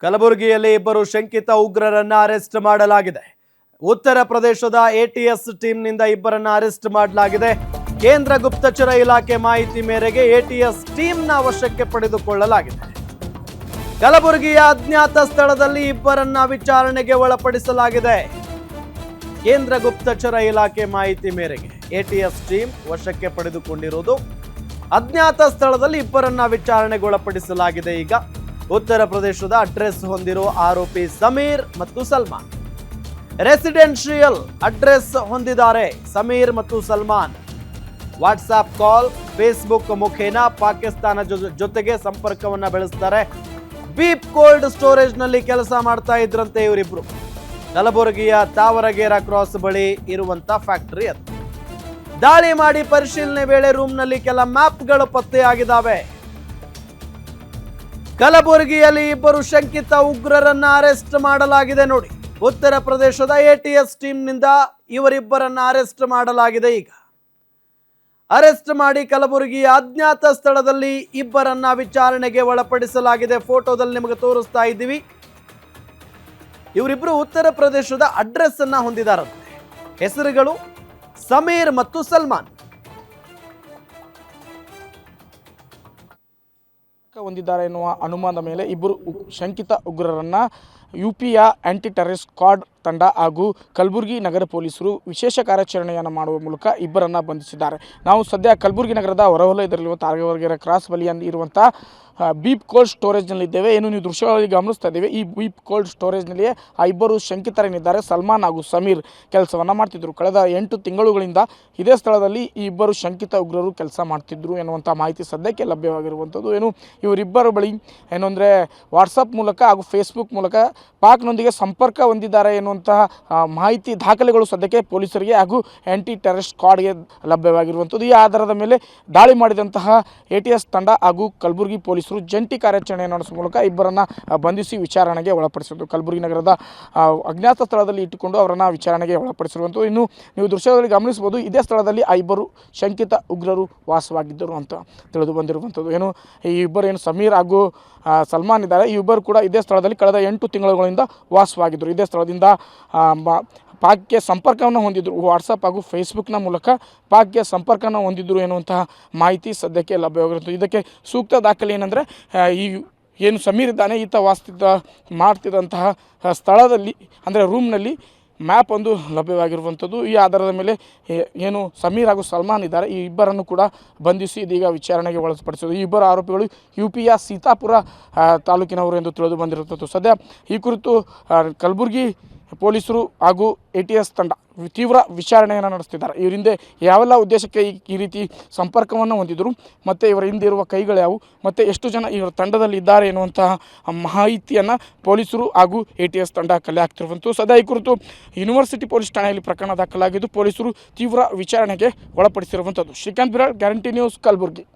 ಕಲಬುರಗಿಯಲ್ಲಿ ಇಬ್ಬರು ಶಂಕಿತ ಉಗ್ರರನ್ನ ಅರೆಸ್ಟ್ ಮಾಡಲಾಗಿದೆ. ಉತ್ತರ ಪ್ರದೇಶದ ಎಟಿಎಸ್ ಟೀಮ್ನಿಂದ ಇಬ್ಬರನ್ನ ಅರೆಸ್ಟ್ ಮಾಡಲಾಗಿದೆ. ಕೇಂದ್ರ ಗುಪ್ತಚರ ಇಲಾಖೆ ಮಾಹಿತಿ ಮೇರೆಗೆ ಎಟಿಎಸ್ ಟೀಮ್ನ ವಶಕ್ಕೆ ಪಡೆದುಕೊಳ್ಳಲಾಗಿದೆ. ಕಲಬುರಗಿಯ ಅಜ್ಞಾತ ಸ್ಥಳದಲ್ಲಿ ಇಬ್ಬರನ್ನ ವಿಚಾರಣೆಗೆ ಒಳಪಡಿಸಲಾಗಿದೆ. ಕೇಂದ್ರ ಗುಪ್ತಚರ ಇಲಾಖೆ ಮಾಹಿತಿ ಮೇರೆಗೆ ಎಟಿಎಸ್ ಟೀಮ್ ವಶಕ್ಕೆ ಪಡೆದುಕೊಂಡಿರುವುದು ಅಜ್ಞಾತ ಸ್ಥಳದಲ್ಲಿ ಇಬ್ಬರನ್ನ ವಿಚಾರಣೆಗೊಳಪಡಿಸಲಾಗಿದೆ. ಈಗ ಉತ್ತರ ಪ್ರದೇಶದ ಅಡ್ರೆಸ್ ಹೊಂದಿರೋ ಆರೋಪಿ ಸಮೀರ್ ಮತ್ತು ಸಲ್ಮಾನ್ ರೆಸಿಡೆನ್ಷಿಯಲ್ ಅಡ್ರೆಸ್ ಹೊಂದಿದ್ದಾರೆ. ಸಮೀರ್ ಮತ್ತು ಸಲ್ಮಾನ್ ವಾಟ್ಸ್ಆಪ್ ಕಾಲ್, ಫೇಸ್ಬುಕ್ ಮುಖೇನ ಪಾಕಿಸ್ತಾನ ಜೊತೆಗೆ ಸಂಪರ್ಕವನ್ನ ಬೆಳೆಸ್ತಾರೆ. ಬೀಪ್ ಕೋಲ್ಡ್ ಸ್ಟೋರೇಜ್ ನಲ್ಲಿ ಕೆಲಸ ಮಾಡ್ತಾ ಇದ್ರಂತೆ ಇವರಿಬ್ರು. ಕಲಬುರಗಿಯ ತಾವರಗೇರ ಕ್ರಾಸ್ ಬಳಿ ಇರುವಂತ ಫ್ಯಾಕ್ಟರಿ ಅದು. ದಾಳಿ ಮಾಡಿ ಪರಿಶೀಲನೆ ವೇಳೆ ರೂಮ್ನಲ್ಲಿ ಕೆಲ ಮ್ಯಾಪ್ಗಳು ಪತ್ತೆಯಾಗಿದ್ದಾವೆ. ಕಲಬುರಗಿಯಲ್ಲಿ ಇಬ್ಬರು ಶಂಕಿತ ಉಗ್ರರನ್ನ ಅರೆಸ್ಟ್ ಮಾಡಲಾಗಿದೆ. ನೋಡಿ, ಉತ್ತರ ಪ್ರದೇಶದ ಎಟಿಎಸ್ ಟೀಮ್ನಿಂದ ಇವರಿಬ್ಬರನ್ನ ಅರೆಸ್ಟ್ ಮಾಡಲಾಗಿದೆ. ಈಗ ಅರೆಸ್ಟ್ ಮಾಡಿ ಕಲಬುರಗಿಯ ಅಜ್ಞಾತ ಸ್ಥಳದಲ್ಲಿ ಇಬ್ಬರನ್ನ ವಿಚಾರಣೆಗೆ ಒಳಪಡಿಸಲಾಗಿದೆ. ಫೋಟೋದಲ್ಲಿ ನಿಮಗೆ ತೋರಿಸ್ತಾ ಇದ್ದೀವಿ. ಇವರಿಬ್ಬರು ಉತ್ತರ ಪ್ರದೇಶದ ಅಡ್ರೆಸ್ ಅನ್ನ ಹೊಂದಿದಾರಂತೆ. ಹೆಸರುಗಳು ಸಮೀರ್ ಮತ್ತು ಸಲ್ಮಾನ್. ಹೊಂದಿದ್ದಾರೆ ಎನ್ನುವ ಅನುಮಾನದ ಮೇಲೆ ಇಬ್ಬರು ಶಂಕಿತ ಉಗ್ರರನ್ನ ಯುಪಿಯ ಆಂಟಿ ಟೆರರಿಸ್ಟ್ ಸ್ಕ್ವಾಡ್ ತಂಡ ಹಾಗೂ ಕಲಬುರಗಿ ನಗರ ಪೊಲೀಸರು ವಿಶೇಷ ಕಾರ್ಯಾಚರಣೆಯನ್ನು ಮಾಡುವ ಮೂಲಕ ಇಬ್ಬರನ್ನು ಬಂಧಿಸಿದ್ದಾರೆ. ನಾವು ಸದ್ಯ ಕಲಬುರಗಿ ನಗರದ ಹೊರವಲಯದಲ್ಲಿರುವ ತಾವರಗೇರ ಕ್ರಾಸ್ ಬಳಿಯಲ್ಲಿ ಇರುವಂಥ ಬೀಪ್ ಕೋಲ್ಡ್ ಸ್ಟೋರೇಜ್ನಲ್ಲಿದ್ದೇವೆ. ಏನು ನೀವು ದೃಶ್ಯಗಳಲ್ಲಿ ಗಮನಿಸ್ತಾ ಇದ್ದೇವೆ, ಈ ಬೀಪ್ ಕೋಲ್ಡ್ ಸ್ಟೋರೇಜ್ನಲ್ಲಿಯೇ ಆ ಇಬ್ಬರು ಶಂಕಿತರೇನಿದ್ದಾರೆ ಸಲ್ಮಾನ್ ಹಾಗೂ ಸಮೀರ್ ಕೆಲಸವನ್ನು ಮಾಡ್ತಿದ್ರು. ಕಳೆದ 8 ತಿಂಗಳುಗಳಿಂದ ಇದೇ ಸ್ಥಳದಲ್ಲಿ ಈ ಇಬ್ಬರು ಶಂಕಿತ ಉಗ್ರರು ಕೆಲಸ ಮಾಡ್ತಿದ್ರು ಎನ್ನುವಂಥ ಮಾಹಿತಿ ಸದ್ಯಕ್ಕೆ ಲಭ್ಯವಾಗಿರುವಂಥದ್ದು. ಏನು ಇವರಿಬ್ಬರ ಬಳಿ ಏನು ಅಂದರೆ ವಾಟ್ಸಪ್ ಮೂಲಕ ಹಾಗೂ ಫೇಸ್ಬುಕ್ ಮೂಲಕ ಪಾಕ್ನೊಂದಿಗೆ ಸಂಪರ್ಕ ಹೊಂದಿದ್ದಾರೆ ಎನ್ನುವಂತಹ ಮಾಹಿತಿ ದಾಖಲೆಗಳು ಸದ್ಯಕ್ಕೆ ಪೊಲೀಸರಿಗೆ ಹಾಗೂ ಆಂಟಿ ಟೆರರಿಸ್ಟ್ ಸ್ಕ್ವಾಡ್ಗೆ ಲಭ್ಯವಾಗಿರುವಂಥದ್ದು. ಈ ಆಧಾರದ ಮೇಲೆ ದಾಳಿ ಮಾಡಿದಂತಹ ಎಟಿಎಸ್ ತಂಡ ಹಾಗೂ ಕಲಬುರಗಿ ಪೊಲೀಸರು ಜಂಟಿ ಕಾರ್ಯಾಚರಣೆಯನ್ನು ನಡೆಸುವ ಮೂಲಕ ಇಬ್ಬರನ್ನು ಬಂಧಿಸಿ ವಿಚಾರಣೆಗೆ ಒಳಪಡಿಸಿದ್ದು. ಕಲಬುರಗಿ ನಗರದ ಅಜ್ಞಾತ ಸ್ಥಳದಲ್ಲಿ ಇಟ್ಟುಕೊಂಡು ಅವರನ್ನು ವಿಚಾರಣೆಗೆ ಒಳಪಡಿಸಿರುವಂಥದ್ದು. ಇನ್ನು ನೀವು ದೃಶ್ಯದಲ್ಲಿ ಗಮನಿಸಬಹುದು, ಇದೇ ಸ್ಥಳದಲ್ಲಿ ಆ ಇಬ್ಬರು ಶಂಕಿತ ಉಗ್ರರು ವಾಸವಾಗಿದ್ದರು ಅಂತ ತಿಳಿದು ಬಂದಿರುವಂಥದ್ದು. ಏನು ಈ ಇಬ್ಬರು ಏನು ಸಮೀರ್ ಹಾಗೂ ಸಲ್ಮಾನ್ ಇದ್ದಾರೆ, ಈ ಇಬ್ಬರು ಕೂಡ ಇದೇ ಸ್ಥಳದಲ್ಲಿ ಕಳೆದ 8 ತಿಂಗಳುಗಳಿಂದ ವಾಸವಾಗಿದ್ದರು. ಇದೇ ಸ್ಥಳದಿಂದ ಪಾಕ್ಗೆ ಸಂಪರ್ಕವನ್ನು ಹೊಂದಿದ್ರು. ವಾಟ್ಸಪ್ ಹಾಗೂ ಫೇಸ್ಬುಕ್ನ ಮೂಲಕ ಪಾಕ್ಗೆ ಸಂಪರ್ಕವನ್ನು ಹೊಂದಿದ್ರು ಎನ್ನುವಂತಹ ಮಾಹಿತಿ ಸದ್ಯಕ್ಕೆ ಲಭ್ಯವಾಗಿರುತ್ತೆ. ಇದಕ್ಕೆ ಸೂಕ್ತ ದಾಖಲೆ ಏನಂದರೆ, ಈ ಏನು ಸಮೀರ್ ಇದ್ದಾನೆ ಈತ ಮಾಡ್ತಿದ್ದಂತಹ ಸ್ಥಳದಲ್ಲಿ ಅಂದರೆ ರೂಮ್ನಲ್ಲಿ ಮ್ಯಾಪ್ ಒಂದು ಲಭ್ಯವಾಗಿರುವಂಥದ್ದು. ಈ ಆಧಾರದ ಮೇಲೆ ಏನು ಸಮೀರ್ ಹಾಗೂ ಸಲ್ಮಾನ್ ಇದ್ದಾರೆ, ಈ ಇಬ್ಬರನ್ನು ಕೂಡ ಬಂಧಿಸಿ ಇದೀಗ ವಿಚಾರಣೆಗೆ ಒಳಪಡಿಸೋದು. ಈ ಇಬ್ಬರು ಆರೋಪಿಗಳು ಯುಪಿಯ ಸೀತಾಪುರ ತಾಲೂಕಿನವರು ಎಂದು ತಿಳಿದು ಬಂದಿರುವಂಥದ್ದು. ಸದ್ಯ ಈ ಕುರಿತು ಕಲಬುರಗಿ ಪೊಲೀಸರು ಹಾಗೂ ಎಟಿಎಸ್ ತಂಡ ತೀವ್ರ ವಿಚಾರಣೆಯನ್ನು ನಡೆಸ್ತಿದ್ದಾರೆ. ಇವರ ಹಿಂದೆ ಯಾವೆಲ್ಲ ಉದ್ದೇಶಕ್ಕೆ ಈ ರೀತಿ ಸಂಪರ್ಕವನ್ನು ಹೊಂದಿದ್ರು, ಮತ್ತು ಇವರ ಹಿಂದೆ ಇರುವ ಕೈಗಳು ಯಾವುವು, ಮತ್ತು ಎಷ್ಟು ಜನ ಇವರ ತಂಡದಲ್ಲಿ ಇದ್ದಾರೆ ಎನ್ನುವಂತಹ ಮಾಹಿತಿಯನ್ನು ಪೊಲೀಸರು ಹಾಗೂ ಎಟಿಎಸ್ ತಂಡ ಕಲೆ ಹಾಕ್ತಿರುವಂಥದ್ದು. ಸದ್ಯ ಈ ಕುರಿತು ಯೂನಿವರ್ಸಿಟಿ ಪೊಲೀಸ್ ಠಾಣೆಯಲ್ಲಿ ಪ್ರಕರಣ ದಾಖಲಾಗಿದ್ದು ಪೊಲೀಸರು ತೀವ್ರ ವಿಚಾರಣೆಗೆ ಒಳಪಡಿಸಿರುವಂಥದ್ದು. Srikanth Biral, guarantee news, Kalaburagi.